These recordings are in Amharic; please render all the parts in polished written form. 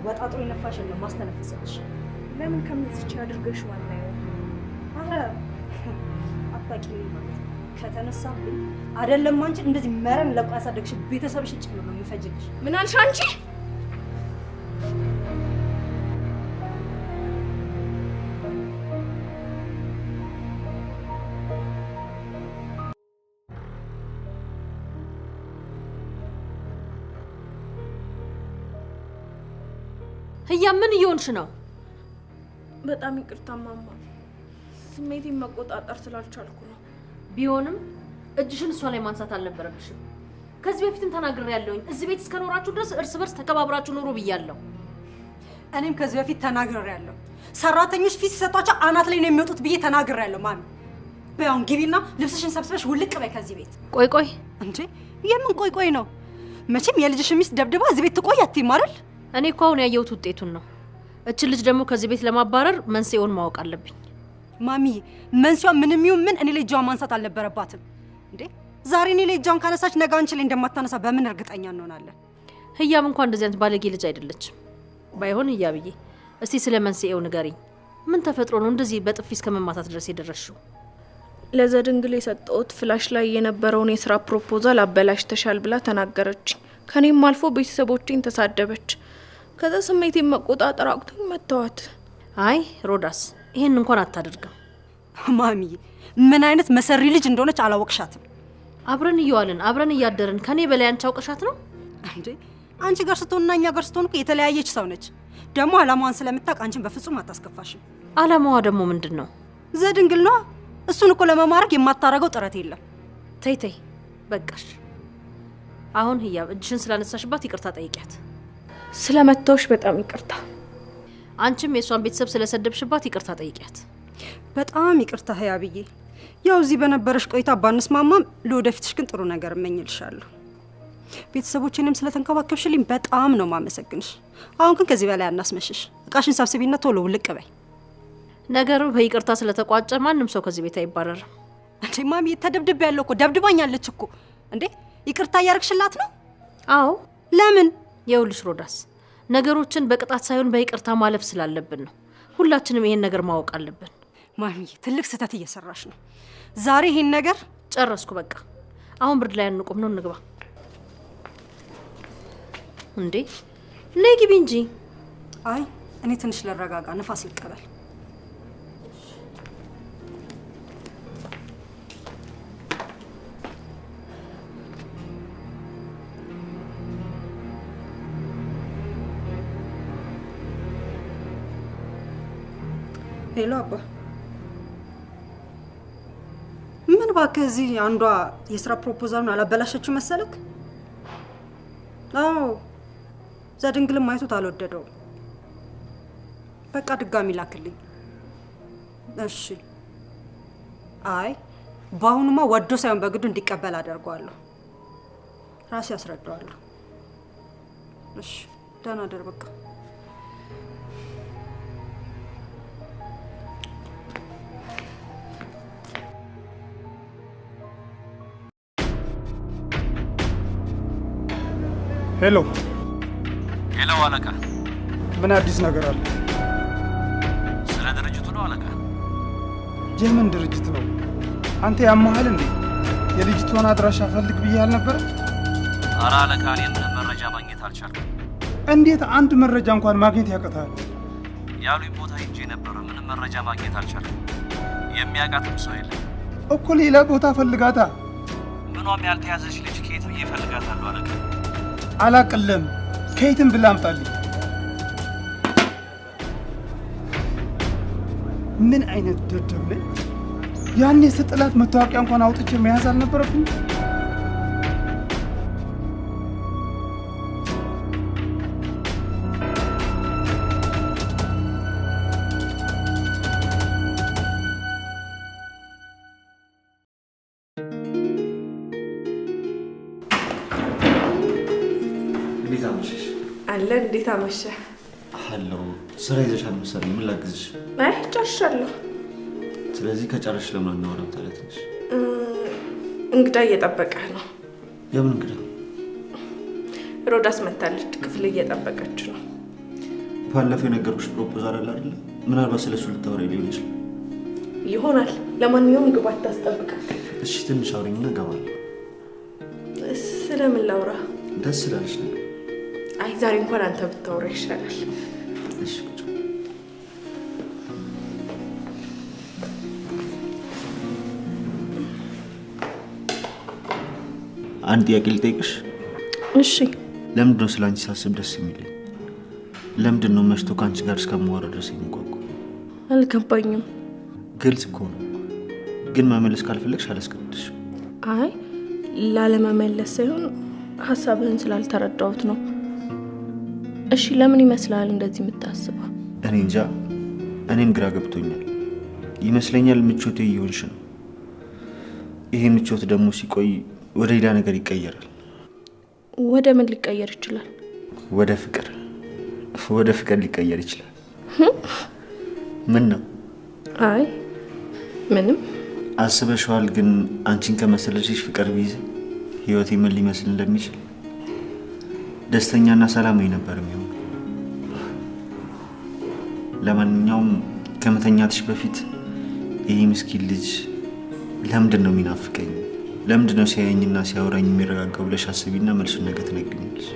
ወጣጥሮ ይነፋሽ ነው ማስተነፈሰች ለምን ከምዝች አድርገሽ ዋናው አረ አጣቂ ማለት ከተነሳብኝ አይደለም አንቺ እንደዚህ መረን ለቆ ያሳደግሽ ቤተሰብሽ ጭምር ነው የሚፈጅልሽ ምን አልሽ አንቺ ህያ ምን እየሆንሽ ነው በጣም ይቅርታ ማማ ስሜቴን መቆጣጠር ስላልቻልኩ ነው ቢሆንም እጅሽን እሷ ላይ ማንሳት አልነበረብሽም ከዚህ በፊትም ተናግሬያለሁኝ እዚህ ቤት እስከኖራችሁ ድረስ እርስ በርስ ተከባብራችሁ ኑሩ ብያለሁ እኔም ከዚህ በፊት ተናግሬያለሁ ሰራተኞች ፊት ሲሰጧቸው አናት ላይ ነው የሚወጡት ብዬ ተናግሬያለሁ ማሚ በያውን ግቢና ልብስሽን ሰብስበሽ ውልቅ በይ ከዚህ ቤት ቆይ እንዴ የምን ቆይ ነው መቼም የልጅሽ ሚስት ደብድባ እዚህ ቤት ትቆይ አትይም አይደል እኔ እኮ አሁን ያየሁት ውጤቱን ነው እቺ ልጅ ደግሞ ከዚህ ቤት ለማባረር መንስኤውን ማወቅ አለብኝ ማሚ መንስኤው ምንም ይሁን ምን እኔ ላይ እጇን ማንሳት አልነበረባትም እንዴ ዛሬ እኔ ላይ እጇን ካነሳች ነገ አንቺ ላይ እንደማታነሳ በምን እርግጠኛ እንሆናለን ህያም እንኳን እንደዚህ አይነት ባለጌ ልጅ አይደለችም ባይሆን ህያብዬ እስቲ ስለ መንስኤው ንገሪኝ ምን ተፈጥሮ ነው እንደዚህ በጥፊ እስከመማታት ድረስ የደረስሽው ለዘድንግል የሰጠሁት ፍላሽ ላይ የነበረውን የሥራ ፕሮፖዛል አበላሽተሻል ብላ ተናገረች ከኔም አልፎ ቤተሰቦቼን ተሳደበች ከዛ ስሜቴን መቆጣጠር አቅቶኝ መተዋት አይ ሮዳስ ይሄን እንኳን አታደርግም ማሚ ምን አይነት መሰሪ ልጅ እንደሆነች አላወቅሻትም አብረን እየዋልን አብረን እያደረን ከኔ በላይ አንቺ አውቀሻት ነው እንዴ አንቺ ጋር ስትሆንና እኛ ጋር ስትሆን እኮ የተለያየች ሰው ነች ደግሞ አላማዋን ስለምታውቅ አንቺን በፍጹም አታስከፋሽም አላማዋ ደግሞ ምንድነው ዘድንግል ነው እሱን እኮ ለማማረክ የማታረገው ጥረት የለም ተይ በቃሽ አሁን ህያብ እጅሽን ስላነሳሽባት ይቅርታ ጠይቂያት ስለመተውሽ በጣም ይቅርታ አንቺም የሷን ቤተሰብ ስለሰደብሽባት ይቅርታ ጠይቂያት በጣም ይቅርታ ህያብዬ ያው እዚህ በነበረሽ ቆይታ ባንስማማም ለወደፊትሽ ግን ጥሩ ነገር እመኝልሻለሁ ቤተሰቦቼንም ስለተንከባከብሽልኝ በጣም ነው ማመሰግንሽ አሁን ግን ከዚህ በላይ አናስመሽሽ እቃሽን ሰብስቢና ቶሎ ውልቅ በይ ነገሩ በይቅርታ ስለተቋጨ ማንንም ሰው ከዚህ ቤት አይባረርም እንዴ ማሚ ተደብድብ ያለው እኮ ደብድባኛለች እኮ እንዴ ይቅርታ ያርክሽላት ነው አዎ ለምን የውልሽ ሮዳስ ነገሮችን በቅጣት ሳይሆን በይቅርታ ማለፍ ስላለብን ነው ሁላችንም ይሄን ነገር ማወቅ አለብን ማሚ ትልቅ ስህተት እየሰራሽ ነው ዛሬ ይሄን ነገር ጨረስኩ በቃ አሁን ብርድ ላይ አንቆም ነው እንግባ እንዴ ነይ ግቢ እንጂ አይ እኔ ትንሽ ለረጋጋ ነፋስ ይቀበል ሄሎ አባ ምን ባከ እዚህ አንዷ የሥራ ፕሮፖዛሉን አላበላሸችው መሰለክ አዎ ዘድንግልም ማይቶት አልወደደው በቃ ድጋሚ ላክልኝ እሺ አይ ባሁንማ ወዶ ሳይሆን በግዱ እንዲቀበል አደርጋለሁ ራሴ አስረዳዋለሁ እሺ ደህና ደር በቃ ሄሎ አለቃ ምን አዲስ ነገር አለ ስለ ድርጅቱ ነው አለቃ የምን ድርጅት ነው አንተ ያማሃል እንዴ የልጅቷን አድራሻ ፈልግ ብያል ነበር ኧረ አለቃ እኔ ምንም መረጃ ማግኘት አልቻልኩም እንዴት አንድ መረጃ እንኳን ማግኘት ያቀታል ያሉኝ ቦታ ሄጄ ነበር ምንም መረጃ ማግኘት አልቻልኩም የሚያውቃትም ሰው የለም እኮ ሌላ ቦታ ፈልጋታ ምኗም ያልተያዘች ልጅ ከየትም ይፈልጋታሉ አለቃ አላቀለም ከየትም ብላ አምጣልኝ ምን አይነት ደደብ ነኝ ያኔ ስጥላት መታወቂያ እንኳን አውጥቼ መያዝ አልነበረብኝ አለ እንዴት አመሸ ሄሎ ስራ ይዘሻል መሰለኝ ምን ላግዝሽ አይ ጨርሻለሁ ስለዚህ ከጨረሽ ለምን እናወራም ታለትሽ እንግዳ እየጠበቀህ ነው የምን እንግዳ ሮዳስ መታለች ክፍል እየጠበቀች ነው ባለፈው የነገርኩሽ ፕሮፖዛል አለ አይደል? ምናልባት ስለሱ ልታወሪ ሊሆን ይችላል። ይሆናል። ለማንኛውም ግባት ታስጠብቃል። እሺ ትንሽ አውሪኝና እገባለሁ። ስለምን ላውራ? ደስ ይላልሽ ነገር? አይ ዛሬ እንኳን አንተ ብታወራ ይሻላል። እሺ አንድ ጥያቄ ልጠይቅሽ? እሺ። ለምንድን ነው ስላንቺ ሳስብ ደስ የሚለኝ? ለምንድን ነው መሽቶ ካንቺ ጋር እስከማወራ ድረስ የሚጓጓው? አልገባኝም። ግልጽ እኮ ነው፣ ግን መመለስ ካልፈለግሽ አላስገድድሽም። አይ ላለመመለስ ሳይሆን ሀሳብህን ስላልተረዳሁት ነው። እሺ ለምን ይመስላል እንደዚህ የምታስበው? እኔ እንጃ፣ እኔም ግራ ገብቶኛል። ይመስለኛል ምቾቴ እየሆንሽ ነው። ይሄ ምቾት ደግሞ ሲቆይ ወደ ሌላ ነገር ይቀየራል። ወደ ምን ሊቀየር ይችላል? ወደ ፍቅር ሊቀየር ይችላል። ምን ነው? አይ ምንም። አስበሽዋል? ግን አንቺን ከመሰለሽሽ ፍቅር ቢይዝ ህይወቴ ምን ሊመስል እንደሚችል? ደስተኛና ሰላማዊ ነበር የሚሆነው። ለማንኛውም ከመተኛትሽ በፊት ይሄ ምስኪን ልጅ ለምንድን ነው የሚናፍቀኝ? ለምንድን ነው ሲያየኝና ሲያወራኝ የሚረጋጋው ብለሽ አስቢና መልሱን ነገ ትነግሪኛለሽ።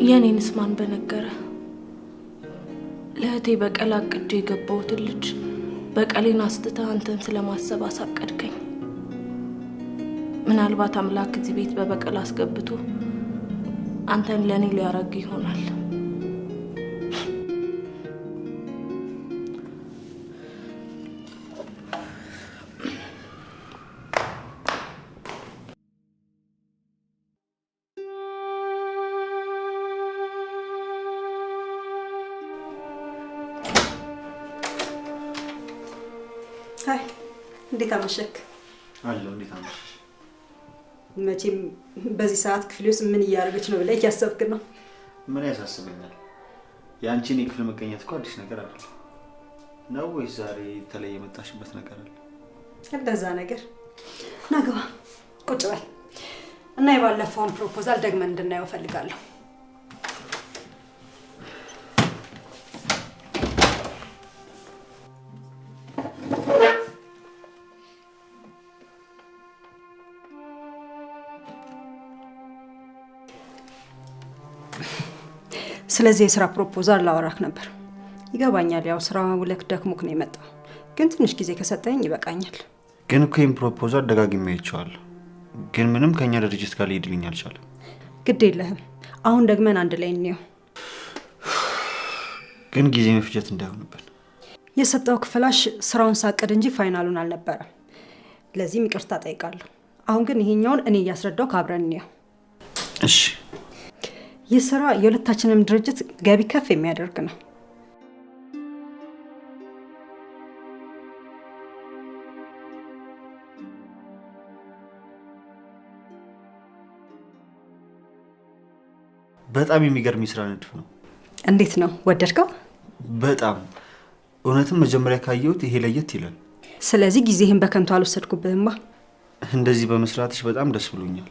የኔንስ ማን በነገረ? ለእህቴ በቀል አቅጄ የገባሁትን ልጅ በቀሌን አስትተህ አንተን ስለማሰብ አሳቀድከኝ። ምናልባት አምላክ እዚህ ቤት በበቀል አስገብቶ አንተን ለኔ ሊያረግ ይሆናል። ሃይ እንዴት አመሸክ? አለው እንዴት አመሸሽ? መቼም በዚህ ሰዓት ክፍሌ ውስጥ ምን እያደረገች ነው ብለህ እያሰብክ ነው? ምን ያሳስበኛል? ያንቺን የክፍል መገኘት እኮ አዲስ ነገር አይደለም ነው ወይስ ዛሬ ተለየ የመጣሽበት ነገር አለ? እንደዛ ነገር ናግባ ቁጭ በል እና የባለፈውን ፕሮፖዛል ደግመን እንድናየው ፈልጋለሁ። ስለዚህ የስራ ፕሮፖዛል ላወራክ ነበር። ይገባኛል፣ ያው ስራ ውለክ ደክሞክ ነው የመጣው፣ ግን ትንሽ ጊዜ ከሰጠኝ ይበቃኛል። ግን እኮ ይሄን ፕሮፖዛል ደጋግሜ አይቼዋለሁ፣ ግን ምንም ከኛ ድርጅት ጋር ሊሄድልኝ አልቻለም። ግድ የለህም፣ አሁን ደግመን አንድ ላይ እንየው። ግን ጊዜ መፍጀት እንዳይሆንብን። የሰጠው ክፍላሽ ስራውን ሳቅድ እንጂ ፋይናሉን አልነበረም። ለዚህም ይቅርታ ጠይቃለሁ። አሁን ግን ይሄኛውን እኔ እያስረዳው ካብረን እንየው። እሺ። ይህ ስራ የሁለታችንም ድርጅት ገቢ ከፍ የሚያደርግ ነው። በጣም የሚገርም ስራ ንድፍ ነው። እንዴት ነው ወደድከው? በጣም እውነትም መጀመሪያ ካየሁት ይሄ ለየት ይላል። ስለዚህ ጊዜህን በከንቱ አልወሰድኩብህማ። እንደዚህ በመስራትሽ በጣም ደስ ብሎኛል።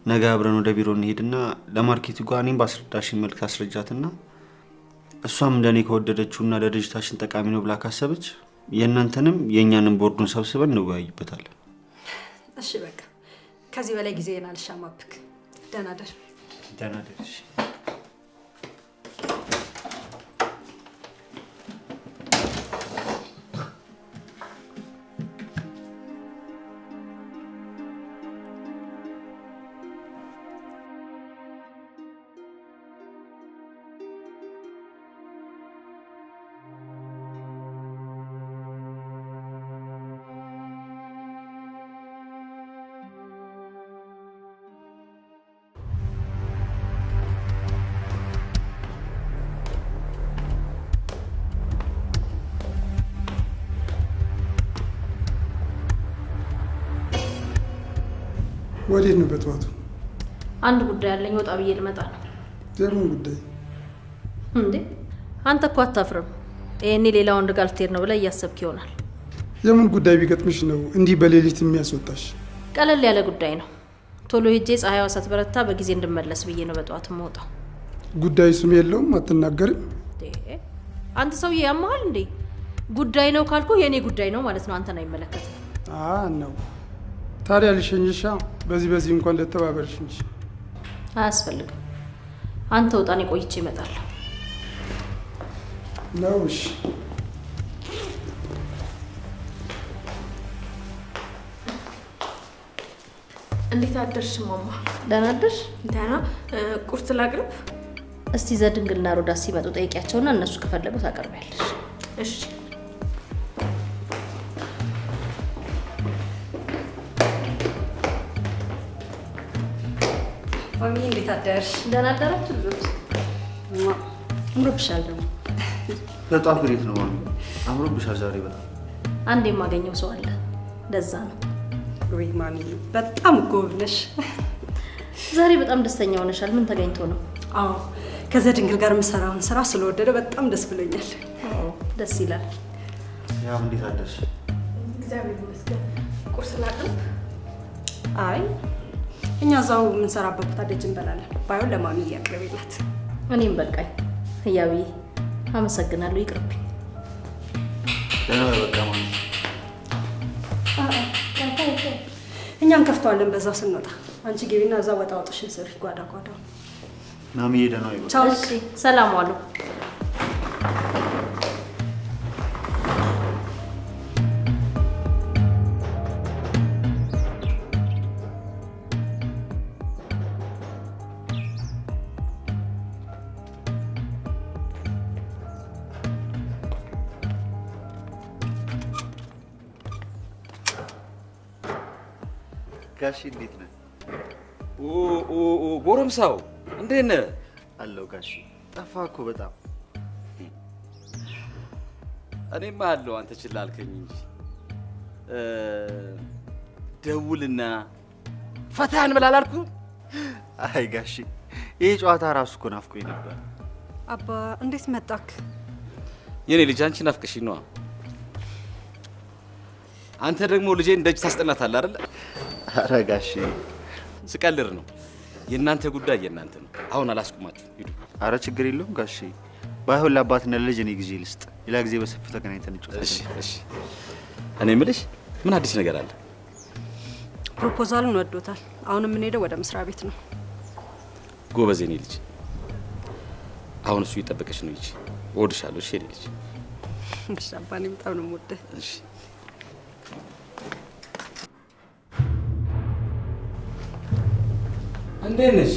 ነገ አብረን ወደ ቢሮ እንሄድና ለማርኬቱ ጋር እኔም ባስረዳሽኝ መልክ አስረጃትና እሷም እንደኔ ከወደደችውና ለድርጅታችን ጠቃሚ ነው ብላ ካሰበች የእናንተንም የእኛንም ቦርዱን ሰብስበን እንወያይበታለን። እሺ በቃ ከዚህ በላይ ጊዜን አልሻማብክ። ደህና ደር። ደህና ደርሽ። ወዴት ነው በጠዋቱ? አንድ ጉዳይ አለኝ ወጣ ብዬ ልመጣ ነው። የምን ጉዳይ እንዴ? አንተ እኮ አታፍርም። ይሄኔ ሌላ ወንድ ጋር ልትሄድ ነው ብለህ እያሰብክ ይሆናል። የምን ጉዳይ ቢገጥምሽ ነው እንዲህ በሌሊት የሚያስወጣሽ? ቀለል ያለ ጉዳይ ነው። ቶሎ ሄጄ ፀሐይዋ ሳትበረታ በጊዜ እንድመለስ ብዬ ነው በጠዋት የምወጣው። ጉዳይ ስም የለውም አትናገርም? አንተ ሰውዬ ያመሃል እንዴ? ጉዳይ ነው ካልኩ የኔ ጉዳይ ነው ማለት ነው። አንተን አይመለከትም። ነው ታዲያ ልሸኝሻ። በዚህ እንኳን ለተባበርሽ እንጂ አያስፈልግም። አንተ ወጣኔ ቆይቼ እመጣለሁ። ነው እሺ። እንዴት አደርሽ ማማ? ደህና አደርሽ? ደህና። ቁርስ ላቅርብ? እስቲ ዘድንግልና ሮዳስ ሲመጡ ጠይቂያቸውና እነሱ ከፈለጉ ታቀርቢያለሽ። እሺ። ማሚ እንዴት አደርሽ? ደህና አደራችሁ ልጆች? አምሮብሻል ደግሞ። በጣም ግሬት ነው ማሚ። አምሮብሻል ዛሬ በጣም። አንድ የማገኘው ሰው አለ። ለዛ ነው። ወይ ማሚ በጣም ጎብ ነሽ። ዛሬ በጣም ደስተኛ ሆነሻል። ምን ተገኝቶ ነው? አዎ ከዘድንግል ጋር የምሰራውን ስራ ስለወደደ በጣም ደስ ብሎኛል። ደስ ይላል። ያው እንዴት አደርሽ? እግዚአብሔር ይመስገን። ቁርስ ላቅርብ? አይ እኛ እዛው የምንሰራበት ቦታ ደጅ እንበላለን። ባይሆን ለማሚ እያቅርብላት። እኔም በቃኝ። ህያብዬ አመሰግናለሁ። ይቅርብኝ። ደህና በቃ ማሚ። እኛ እንከፍተዋለን በዛው ስንወጣ። አንቺ ግቢና እዛ ወጣ ወጥሽን ስሪ ጓዳ ጓዳው። ማሚ ደህና ይበል። ቻው። እሺ ሰላም ዋሉ። ጋሺ እንዴት ነህ? ጎረምሳው እንዴት ነህ? አለሁ ጋሺ። ጠፋህ እኮ በጣም። እኔማ አለሁ፣ አንተ ችላ አልከኝ እንጂ። ደውልና ፈታ እንበል አላልኩም? አይ ጋሺ ይሄ ጨዋታ ራሱ እኮ ናፍቆኝ ነበር። አባ እንዴት መጣክ? የኔ ልጅ አንቺ ናፍቀሽኝ ነዋ። አንተ ደግሞ ልጄን ደጅ ታስጠናታለህ አይደል? ኧረ ጋሺ ስቀልር ነው። የእናንተ ጉዳይ የእናንተ ነው። አሁን አላስቁማችሁ ሂዱ። ኧረ ችግር የለውም ጋሺ። ባይሆን ለአባትና ለልጅ እኔ ጊዜ ልስጥ። ሌላ ጊዜ በሰፊው ተገናኝተን እንጫወታለን። እሺ እሺ። እኔ የምልሽ ምን አዲስ ነገር አለ? ፕሮፖዛሉን ወዶታል። አሁን የምንሄደው ወደ መስሪያ ቤት ነው። ጎበዝ የኔ ልጅ። አሁን እሱ እየጠበቀሽ ነው። ይቺ እወድሻለሁ። እሺ የኔ ልጅ። እሺ አባ እኔም በጣም ነው የምወደው። እሺ እንዴት ነሽ?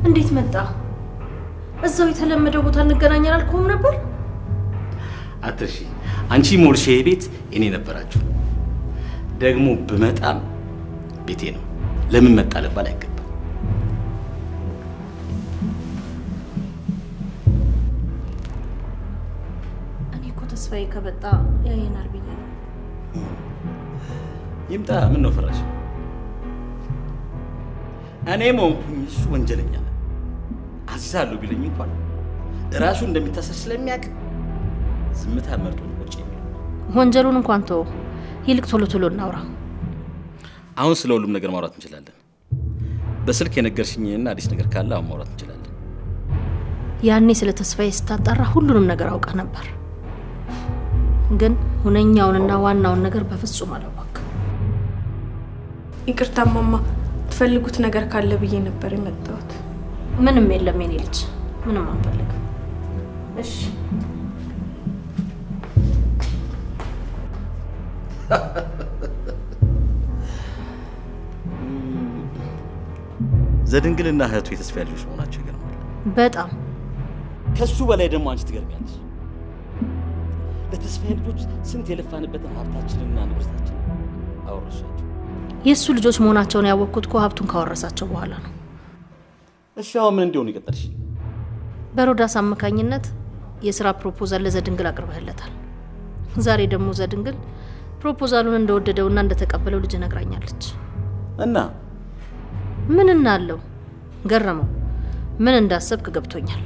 እንዴት መጣ? እዛው የተለመደው ቦታ እንገናኛለን አልኩም ነበር? አትርሺ። አንቺ ሞልሼ ቤት እኔ ነበራችሁ። ደግሞ ብመጣም ቤቴ ነው። ለምን መጣ ልባል አይገባም። እኔ እኮ ተስፋዬ ከመጣ ያየናል ብዬ ነው። ይምጣ። ምን ነው ፈራሽ? እኔ ሞንኩኝ እሱ ወንጀለኛ ነው። አዛሉ ቢለኝ እንኳን ራሱ እንደሚታሰር ስለሚያውቅ ዝምታ መርጦ ነው ቁጭ የሚለው። ወንጀሉን እንኳን ተው፣ ይልቅ ቶሎ ቶሎ እናውራ። አሁን ስለ ሁሉም ነገር ማውራት እንችላለን። በስልክ የነገርሽኝና አዲስ ነገር ካለ አሁን ማውራት እንችላለን። ያኔ ስለ ተስፋዬ ስታጣራ ሁሉንም ነገር አውቃ ነበር፣ ግን ሁነኛውንና ዋናውን ነገር በፍጹም አላወቅም። ይቅርታ ማማ፣ ትፈልጉት ነገር ካለ ብዬ ነበር የመጣሁት። ምንም የለም የኔ ልጅ፣ ምንም አንፈልግም። እሺ ዘድንግልና እህቱ የተስፋዬ ልጆች መሆናቸው ይገርማል በጣም። ከሱ በላይ ደግሞ አንቺ ትገርሚያለሽ። ለተስፋዬ ልጆች ስንት የለፋንበትን ሀብታችንና ንብረታችንን አወረሳቸው። የእሱ ልጆች መሆናቸውን ያወቅኩት እኮ ሀብቱን ካወረሳቸው በኋላ ነው። እሺ አሁን ምን እንዲሆን ይቀጥልሽ? በሮዳስ አማካኝነት የስራ ፕሮፖዛል ለዘድንግል አቅርበህለታል። ዛሬ ደግሞ ዘድንግል ፕሮፖዛሉን እንደወደደውና እንደተቀበለው ልጅ ነግራኛለች። እና ምን እናለው? ገረመው ምን እንዳሰብክ ገብቶኛል።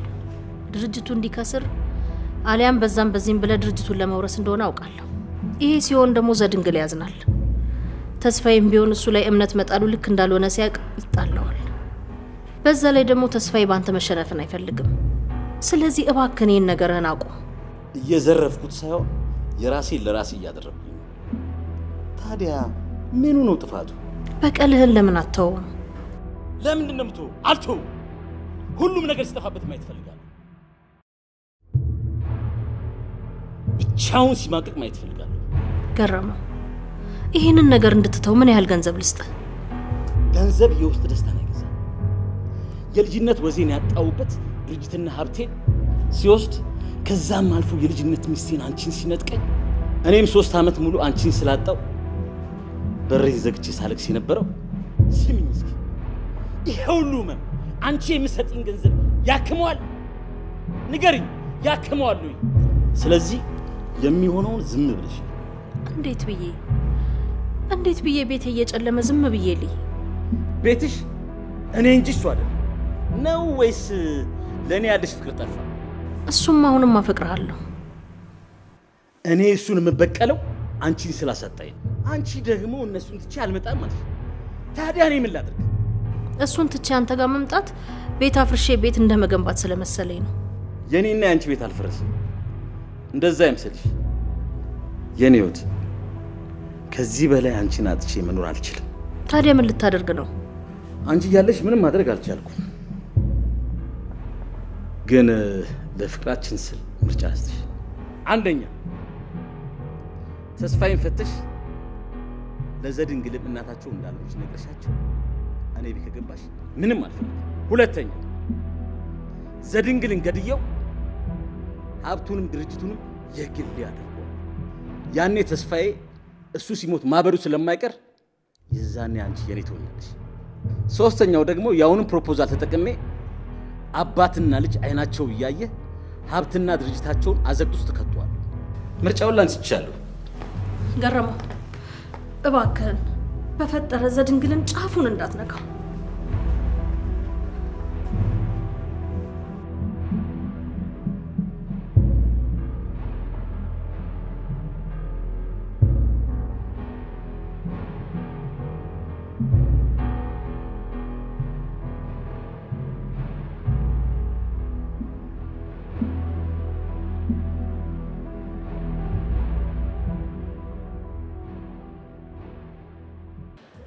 ድርጅቱ እንዲከስር አሊያም በዛም በዚህም ብለ ድርጅቱን ለመውረስ እንደሆነ አውቃለሁ። ይሄ ሲሆን ደግሞ ዘድንግል ያዝናል። ተስፋዬም ቢሆን እሱ ላይ እምነት መጣሉ ልክ እንዳልሆነ ሲያቅ ይጣላዋል። በዛ ላይ ደግሞ ተስፋዬ ባንተ መሸነፍን አይፈልግም። ስለዚህ እባክህ እኔን ነገርህን አቁም። እየዘረፍኩት ሳይሆን የራሴን ለራሴ እያደረኩኝ። ታዲያ ምኑ ነው ጥፋቱ? በቀልህን ለምን አትተውም? ለምንድን ነው የምትተው? አልተው። ሁሉም ነገር ሲጠፋበት ማየት እፈልጋለሁ። ብቻውን ሲማቅቅ ማየት እፈልጋለሁ። ገረመው ይሄንን ነገር እንድትተው ምን ያህል ገንዘብ ልስጥህ? ገንዘብ የውስጥ ደስታን አይገዛም። የልጅነት ወዜን ያጣውበት ድርጅትና ሀብቴን ሲወስድ ከዛም አልፎ የልጅነት ሚስቴን አንቺን ሲነጥቀኝ እኔም 3 ዓመት ሙሉ አንቺን ስላጣው በሬን ዘግቼ ሳለቅስ የነበረው ስሚኝ እስኪ ይሄ ሁሉ ህመም አንቺ የምሰጥኝ ገንዘብ ያክመዋል? ንገሪኝ፣ ያክመዋል ወይ? ስለዚህ የሚሆነውን ዝም ብለሽ እንዴት ብዬ ቤቴ እየጨለመ ዝም ብዬ ልይ? ቤትሽ እኔ እንጂ እሱ አይደለም ነው ወይስ ለእኔ ያለሽ ፍቅር ጠፋ? እሱም አሁንም አፈቅርሃለሁ። እኔ እሱን የምበቀለው አንቺን ስላሳጣኝ፣ አንቺ ደግሞ እነሱን ትቼ አልመጣም ማለት ነው። ታዲያ እኔ ምን ላድርግ? እሱን ትቼ አንተ ጋር መምጣት ቤት አፍርሼ ቤት እንደመገንባት ስለመሰለኝ ነው። የኔና ያንቺ ቤት አልፈረሰም። እንደዛ አይመስልሽ? የኔ ህይወት ከዚህ በላይ አንቺን አጥቼ መኖር አልችልም። ታዲያ ምን ልታደርግ ነው? አንቺ እያለሽ ምንም ማድረግ አልቻልኩም። ግን ለፍቅራችን ስል ምርጫ አስተሽ አንደኛ ተስፋዬን ፈተሽ ለዘድንግልም እናታቸው እንዳለች ነገርሻቸው እኔ ቢከገባሽ ምንም አልፈልግም። ሁለተኛ ዘድንግልን ገድየው ሀብቱንም ድርጅቱንም የግል ያደርገው። ያኔ ተስፋዬ እሱ ሲሞት ማበሩ ስለማይቀር የዛኔ አንቺ የኔ ትሆኛለሽ። ሶስተኛው ደግሞ ያውንም ፕሮፖዛል ተጠቅሜ አባትና ልጅ አይናቸው እያየ ሀብትና ድርጅታቸውን አዘቅት ውስጥ ከተዋል። ምርጫውን ላንቺ ይቻላል። ገረመው እባክህን በፈጠረ ዘድንግልን ጫፉን እንዳትነካው።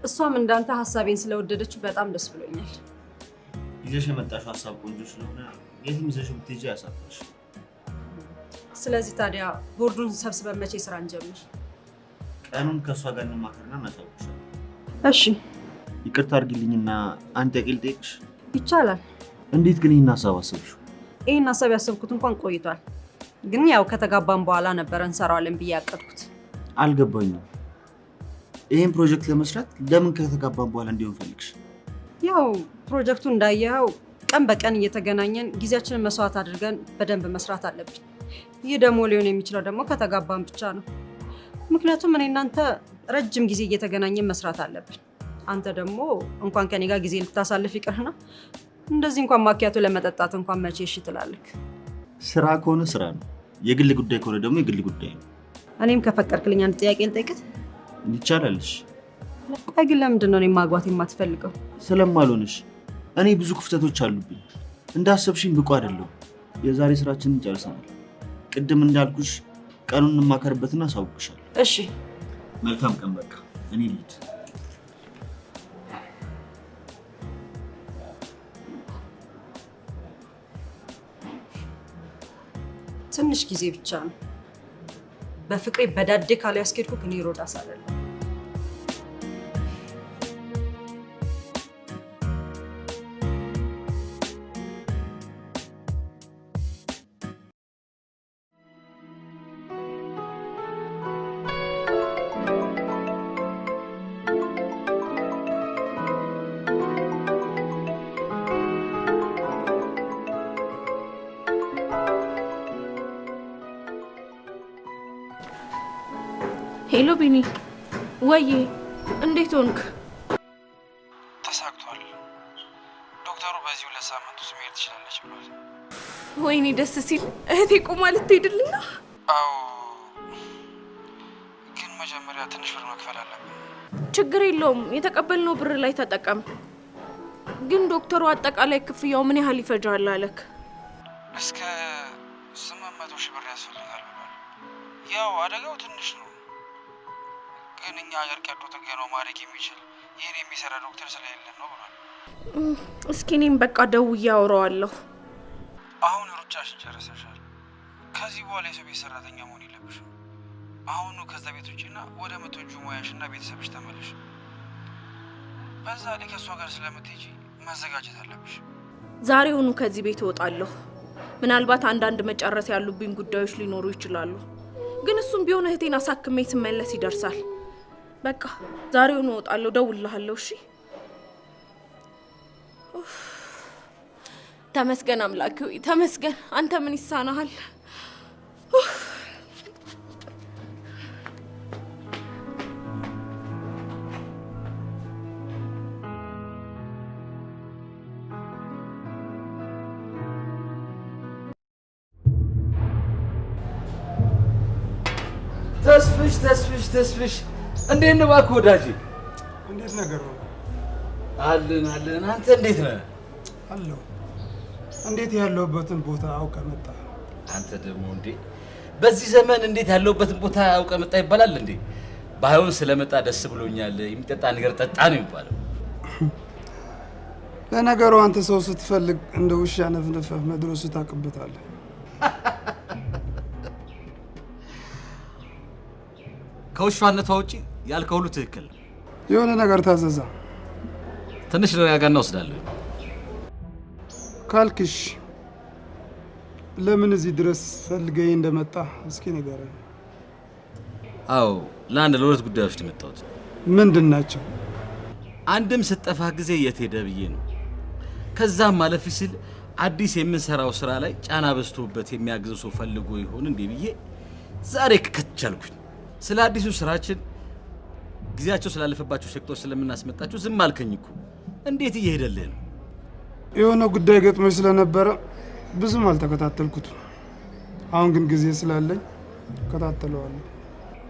እሷም እንዳንተ ሐሳቤን ስለወደደችው በጣም ደስ ብሎኛል። ይዘሽ የመጣሽው ሐሳብ ቆንጆ ስለሆነ የትም ይዘሽ ብትሄጂ ያሳፍርሽ። ስለዚህ ታዲያ ቦርዱን ሰብስበን መቼ ስራ እንጀምር? ቀኑን ከእሷ ጋር እንማከርና እናሳውቅሻለን። እሺ። ይቅርታ አድርጊልኝና አንድ ጥያቄ ልጠይቅሽ? ይቻላል። እንዴት ግን ይህን ሐሳብ አሰብሽው? ይህን ሐሳብ ያሰብኩት እንኳን ቆይቷል፣ ግን ያው ከተጋባን በኋላ ነበር እንሰራዋለን ብዬ ያቀድኩት። አልገባኝም። ይሄን ፕሮጀክት ለመስራት ለምን ከተጋባን በኋላ እንዲሆን ፈልግሽ? ያው ፕሮጀክቱ እንዳየኸው ቀን በቀን እየተገናኘን ጊዜያችንን መስዋዕት አድርገን በደንብ መስራት አለብን። ይህ ደግሞ ሊሆን የሚችለው ደግሞ ከተጋባን ብቻ ነው። ምክንያቱም እኔ እናንተ ረጅም ጊዜ እየተገናኘን መስራት አለብን። አንተ ደግሞ እንኳን ከኔ ጋር ጊዜ ልታሳልፍ ይቅርና እንደዚህ እንኳን ማኪያቶ ለመጠጣት እንኳን መቼ እሺ ትላለህ? ስራ ከሆነ ስራ ነው፣ የግል ጉዳይ ከሆነ ደግሞ የግል ጉዳይ ነው። እኔም ከፈቀድክልኝ አንድ ጥያቄ ልጠይቅህ? ይቻላልሽ። ቆይ ግን ለምንድን ነው እኔን ማግባት የማትፈልገው? ስለማልሆንሽ። እኔ ብዙ ክፍተቶች አሉብኝ። እንዳሰብሽኝ ብቁ አይደለሁ። የዛሬ ስራችንን ጨርሰናል። ቅድም እንዳልኩሽ ቀኑን እንማከርበትና አሳውቅሻለሁ። እሺ። መልካም ቀን። በቃ እኔ ልሂድ። ትንሽ ጊዜ ብቻ ነው። በፍቅሬ በዳዴ ካለ ያስኬድኩ እኔ ሮዳስ አይደለም። ሄሎ ቢኒ፣ ወይ እንዴት ሆንክ? ተሳክቷል። በዚህ 2 ሳምንት ውስጥ መሄድ ትችላለች ብሏል። ወይኔ ደስ ሲል እህቴ ቆማ ልትሄድልን ነው። አዎ ግን መጀመሪያ ትንሽ ብር መክፈል አለብን። ችግር የለውም የተቀበልነው ብር ላይ ተጠቀም። ግን ዶክተሩ አጠቃላይ ክፍያው ምን ያህል ይፈጃል አለክ? እስከ 800 ሺህ ብር ያስፈልጋል ብሏል። ያው አደጋው ትንሽ ነው ግን እኛ ቀዶ ጥገናው ማድረግ የሚችል ይሄን የሚሰራ ዶክተር ስለሌለ ነው ብሏል። እስኪ እኔም በቃ ደውዬ አወራዋለሁ። አሁን ሩጫሽን ጨርሰሻል። ከዚህ በኋላ የሰው ቤት ሰራተኛ መሆን የለብሽም። አሁኑ ከዛ ቤት ውጪና ወደ ምትወጂው ሙያሽና ቤተሰብሽ ተመለሽ። በዛ ላይ ከሷ ጋር ስለምትሄጂ ማዘጋጀት አለብሽ። ዛሬውኑ ከዚህ ቤት እወጣለሁ። ምናልባት አንዳንድ መጨረስ ያሉብኝ ጉዳዮች ሊኖሩ ይችላሉ። ግን እሱም ቢሆን እህቴን አሳክሜ ስመለስ ይደርሳል። በቃ ዛሬውኑ እወጣለሁ። ደውልልሃለሁ። እሺ ተመስገን አምላኬ ሆይ ተመስገን። አንተ ምን ይሳናሃል? ተስፍሽ እንዴት ነው እባክህ ወዳጄ? እንዴት ነገር ነው? አለን አንተ እንዴት ነህ? አለው እንዴት ያለውበትን ቦታ አውቀህ መጣ? አንተ ደግሞ እንዴ በዚህ ዘመን እንዴት ያለውበትን ቦታ አውቀህ መጣ ይባላል እንዴ? ባይሆን ስለመጣ ደስ ብሎኛል። የሚጠጣ ነገር ጠጣ ነው የሚባለው። ለነገሩ አንተ ሰው ስትፈልግ እንደ ውሻ ነፍነፈህ መድረስ ታውቅበታለህ። ከውሻነቷ ውጪ ያልከው ሁሉ ትክክል ነው። የሆነ ነገር ታዘዛ። ትንሽ ረጋጋና ወስዳለሁ ካልክሽ ለምን እዚህ ድረስ ፈልገኝ እንደመጣ እስኪ ንገረኝ። አዎ ለሁለት ጉዳዮች ነው የመጣሁት። ምንድን ናቸው? አንድም ስጠፋ ጊዜ የት ሄደ ብዬ ነው። ከዛም ማለፍ ሲል አዲስ የምንሰራው ስራ ላይ ጫና በዝቶበት የሚያግዝ ሰው ፈልጎ ይሆን እንዴ ብዬ ዛሬ ከቻልኩኝ ስለ አዲሱ ስራችን ጊዜያቸው ስላለፈባቸው ሴክተሮች ስለምናስመጣቸው ዝም አልከኝ እኮ። እንዴት እየሄደልህ ነው? የሆነ ጉዳይ ገጥሞኝ ስለነበረ ብዙም አልተከታተልኩት። አሁን ግን ጊዜ ስላለኝ እከታተለዋለሁ።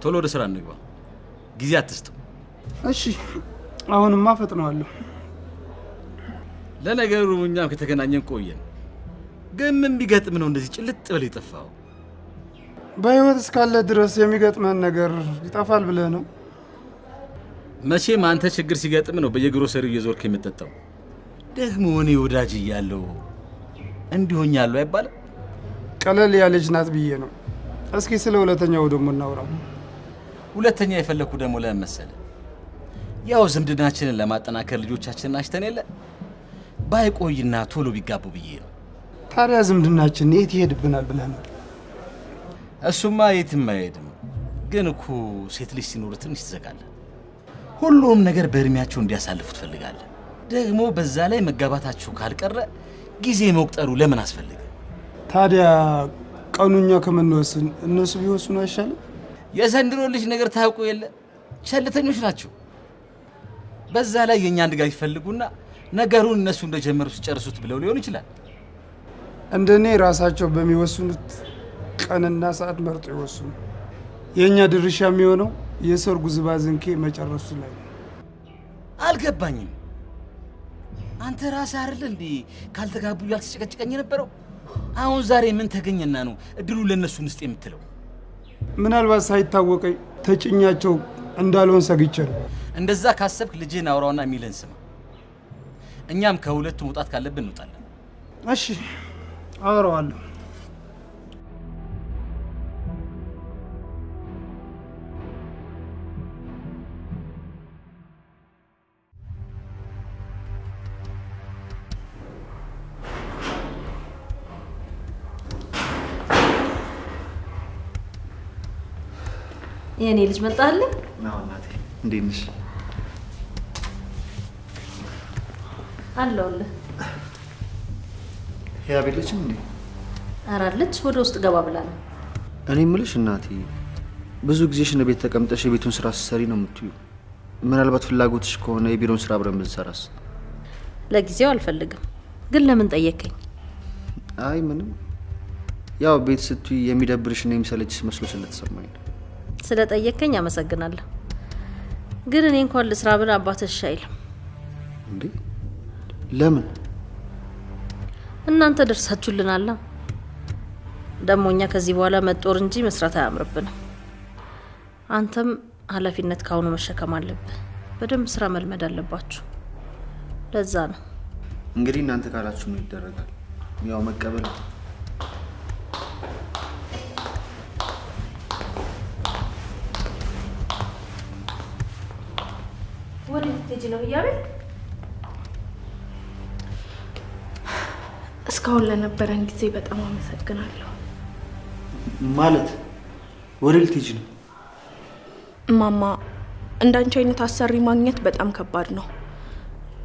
ቶሎ ወደ ስራ እንግባ፣ ጊዜ አትስጠው። እሺ አሁንማ ፈጥነዋለሁ። ለነገሩ እኛም ከተገናኘን ቆየን። ግን ምን ቢገጥም ነው እንደዚህ ጭልጥ ብለህ የጠፋኸው? በህይወት እስካለ ድረስ የሚገጥመን ነገር ይጠፋል ብለህ ነው? መቼም አንተ ችግር ሲገጥም ነው በየግሮሰሪው እየዞርክ የምትጠጣው። ደግሞ እኔ ወዳጅ እያለሁ እንዲሆኛለሁ አይባልም? ቀለል ያለች ናት ብዬ ነው። እስኪ ስለ ሁለተኛው ደግሞ እናውራው። ሁለተኛ የፈለኩ ደግሞ ለምን መሰለህ? ያው ዝምድናችንን ለማጠናከር ልጆቻችንን አሽተን የለ ባይቆይና ቶሎ ቢጋቡ ብዬ ነው። ታዲያ ዝምድናችን የት ይሄድብናል ብለህ ነው? እሱማ የትም አይሄድም። ግን እኮ ሴት ልጅ ሲኖር ትንሽ ትዘጋለህ። ሁሉም ነገር በእድሜያቸው እንዲያሳልፉ ትፈልጋለህ። ደግሞ በዛ ላይ መጋባታችሁ ካልቀረ ጊዜ መቁጠሩ ለምን አስፈልገ? ታዲያ ቀኑኛ ከመንወስን እነሱ ቢወስኑ አይሻልም? የዘንድሮ ልጅ ነገር ታውቁ የለ ቸልተኞች ናቸው። በዛ ላይ የኛን ድጋፍ ይፈልጉና ነገሩን እነሱ እንደጀመሩ ሲጨርሱት ብለው ሊሆን ይችላል። እንደኔ ራሳቸው በሚወስኑት ቀንና ሰዓት መርጦ ይወስኑ። የኛ ድርሻ የሚሆነው የሰርጉ ዝባዝንኬ መጨረሱ ላይ። አልገባኝም። አንተ ራስህ አይደል እንዴ ካልተጋቡ ያልተጨቀጨቀኝ የነበረው? አሁን ዛሬ ምን ተገኘና ነው እድሉ ለነሱ እንስጥ የምትለው? ምናልባት ሳይታወቀኝ ተጭኛቸው እንዳልሆን ሰግቼ ነው። እንደዛ ካሰብክ ልጅህን አውራውና የሚለን ስማ። እኛም ከሁለቱ መውጣት ካለብን እንውጣለን። እሺ አወራዋለሁ። የኔ ልጅ መጣለ? ናው እናቴ፣ እንዴት ነሽ? አለሁልህ። ያ ቤለችም እንዴ? አራለች፣ ወደ ውስጥ ገባ ብላ ነው። እኔ የምልሽ እናቴ፣ ብዙ ጊዜሽ ነው ቤት ተቀምጠሽ የቤቱን ስራ ስትሰሪ ነው የምትዩ። ምናልባት ፍላጎትሽ ከሆነ የቢሮን ስራ አብረን ብንሰራስ? ለጊዜው አልፈልግም። ግን ለምን ጠየቀኝ? አይ ምንም፣ ያው ቤት ስትይ የሚደብርሽና የሚሰለችሽ መስሎ ስለተሰማኝ። ስለጠየቀኝ አመሰግናለሁ። ግን እኔ እንኳን ልስራ ብል አባትሽ አይልም። እንዴ ለምን? እናንተ ደርሳችሁልናል። ደሞኛ ከዚህ በኋላ መጦር እንጂ መስራት አያምርብንም። አንተም ኃላፊነት ካሁኑ መሸከም አለብህ። በደንብ ስራ መልመድ አለባችሁ። ለዛ ነው እንግዲህ እናንተ ካላችሁ ምን ይደረጋል? ያው መቀበል። ወዴት ትሄጂ ነው እያለ? እስካሁን ለነበረን ጊዜ በጣም አመሰግናለሁ። ማለት ወዴት ልትሄጂ ነው? ማማ እንዳንቺ አይነት አሰሪ ማግኘት በጣም ከባድ ነው።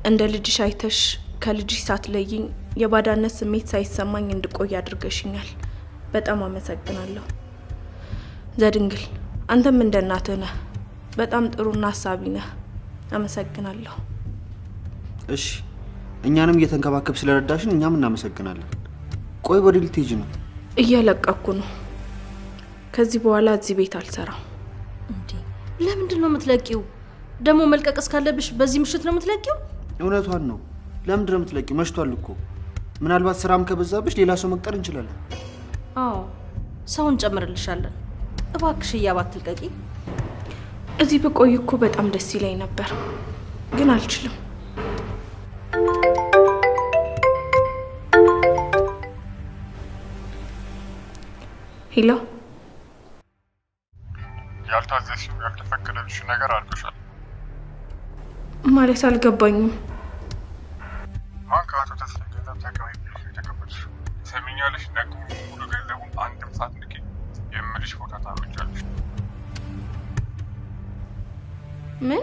እንደ ልጅሽ አይተሽ ከልጅሽ ሳትለይኝ የባዳነት ስሜት ሳይሰማኝ እንድቆይ አድርገሽኛል። በጣም አመሰግናለሁ። ዘድንግል አንተም እንደ እናትህ ነህ። በጣም ጥሩና አሳቢ ነህ። አመሰግናለሁ። እሺ እኛንም እየተንከባከብ ስለረዳሽን እኛም እናመሰግናለን። ቆይ ወዴት ልትሄጂ ነው? እየለቀኩ ነው። ከዚህ በኋላ እዚህ ቤት አልሰራም። እንዴ ለምንድን ነው የምትለቂው? ደሞ መልቀቅ እስካለብሽ በዚህ ምሽት ነው የምትለቂው? እውነቷን ነው። ለምንድን ነው የምትለቂው? መሽቷል እኮ። ምናልባት ስራም ከበዛብሽ ሌላ ሰው መቅጠር እንችላለን። አዎ ሰው እንጨምርልሻለን። እባክሽ እያባት ልቀቂ። እዚህ ብቆይ እኮ በጣም ደስ ይለኝ ነበር፣ ግን አልችልም። ሄሎ። ያልታዘዝሽው ያልተፈቀደልሽ ነገር አድርገሻል ማለት አልገባኝም። ማን ከአቶ ተስፋዬ ገንዘብ ተቀበይ ብለሽ የተቀበልሽው? ሰሚኛለሽ? ነግሩ ሙሉ ገንዘቡን አንድም ሳትንቂ የምልሽ ቦታ ታመጫለሽ። ምን?